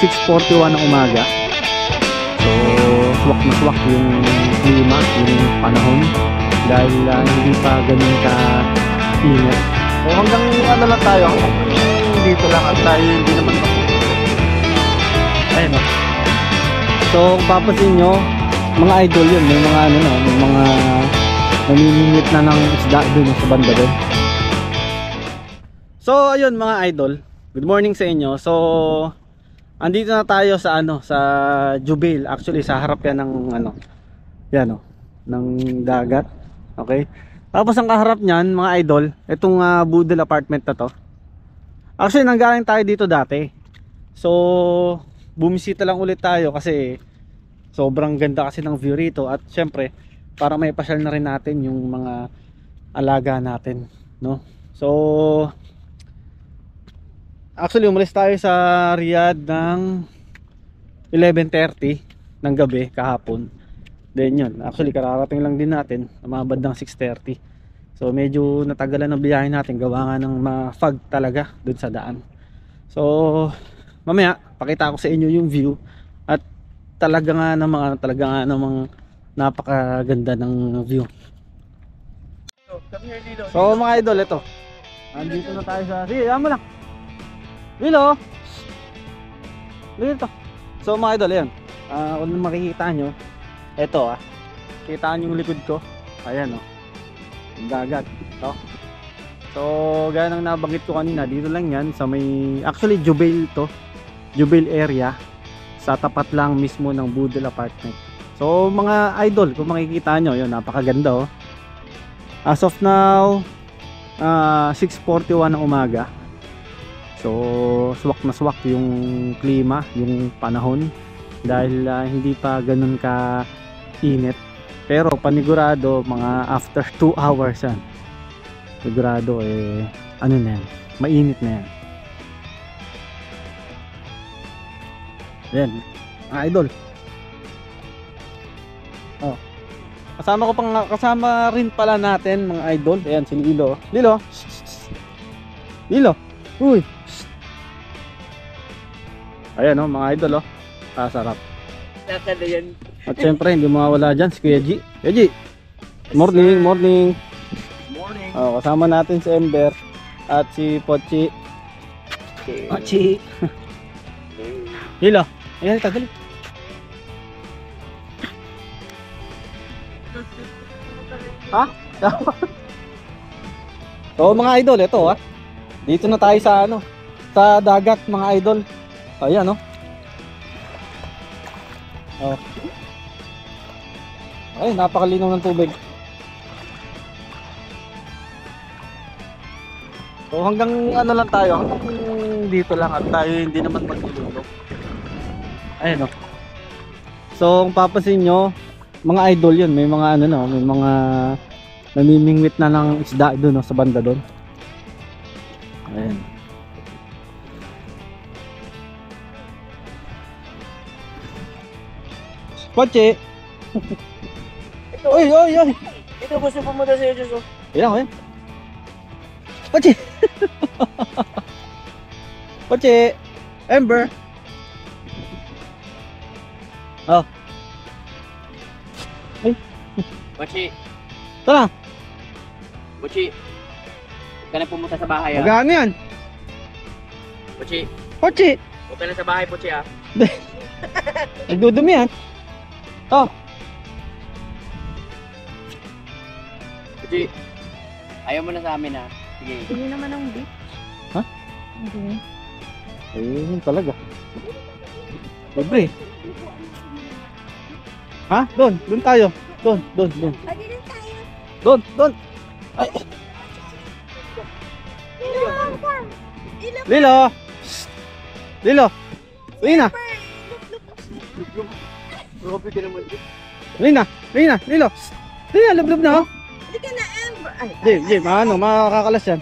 6:41 ng umaga. So swak na swak yung klima, yung panahon, dahil hindi pa ganun ka init. So hanggang ano lang tayo, dito lang at tayo hindi naman ayun o. So kung papansin nyo, mga idol yun, may mga ano, may mga namimingit na ng isda dun sa banda dun. So ayun mga idol, good morning sa inyo. So andito na tayo sa ano, sa Jubail. Actually sa harap yan ng ano, yan o, ng dagat. Okay, tapos ang kaharap nyan mga idol, itong Budol apartment na to. Actually nanggaling tayo dito dati, so bumisita lang ulit tayo kasi sobrang ganda kasi ng view rito. At syempre para may pasyal na rin natin yung mga alaga natin, no? So actually umalis tayo sa Riyadh ng 11:30 ng gabi kahapon. Then yun, actually kararating lang din natin mga bandang 6:30. So medyo natagalan ng biyahe natin, gawa nga ng fog talaga dun sa daan. So mamaya pakita ko sa inyo yung view. At talaga nga namang napakaganda ng view. So mga idol, ito andito na tayo sa, sige yan mo lang Lilo, dito. So mga idol, yan, kung makikita nyo, eto kita nyo yung likod ko, ayan o, yung dagat to. So gaya ng nabanggit ko kanina, dito lang yan sa may, actually Jubail to, Jubail area, sa tapat lang mismo ng Budol apartment. So mga idol, kung makikita nyo, yun, napakaganda o. As of now 6:41 ng umaga. So swak na swak yung klima, yung panahon, dahil hindi pa ganun ka init. Pero panigurado mga after 2 hours yan, sigurado ano na yan, mainit na yan. Yan mga idol. Oh, kasama rin pala natin mga idol. Ayan si Lilo. Lilo, Lilo, uy. Ayan o mga idol o, sarap. At syempre hindi mawawala dyan si Kuya G. Kuya G, morning, morning. Morning. Kasama natin si Ember at si Pochi. Pochi. Lilo, ayan, tagali. Ha? So mga idol, ito dito na tayo sa ano, sa dagat mga idol. Ayan o. Ay, napakalinaw ng tubig. So hanggang ano lang tayo, hanggang dito lang at tayo hindi naman maglulunok. Ayan o. So kung papansin nyo mga idol, yun, may mga ano, may mga namimingwit na ng isda doon sa banda doon. Ayan. Poche. Oy, oy, oy. Ito gusto pumunta sa iyo, Diyos. Ilang ko yan. Poche. Poche. Ember. Oh. Ay. Pochi. Tara. Pochi. Huwag ka na pumunta sa bahay, Magano yan? Pochi. Poche. Huwag ka na sa bahay, Pochi, Nagdudumi yan. Oh. Pochi. Ayaw mo na sa amin, Sige. Hindi naman ang beach. Ha? Hindi. Ayun talaga. Libre. Ha? Doon tayo. Doon. Pwede rin tayo. Doon. Ay. Lilo. Lilo. Lina. Grabe ka naman. Lina. Lilo. Lina, lublob na. Hindi ka na, Amber. Ay, Jim, makakakalas yan.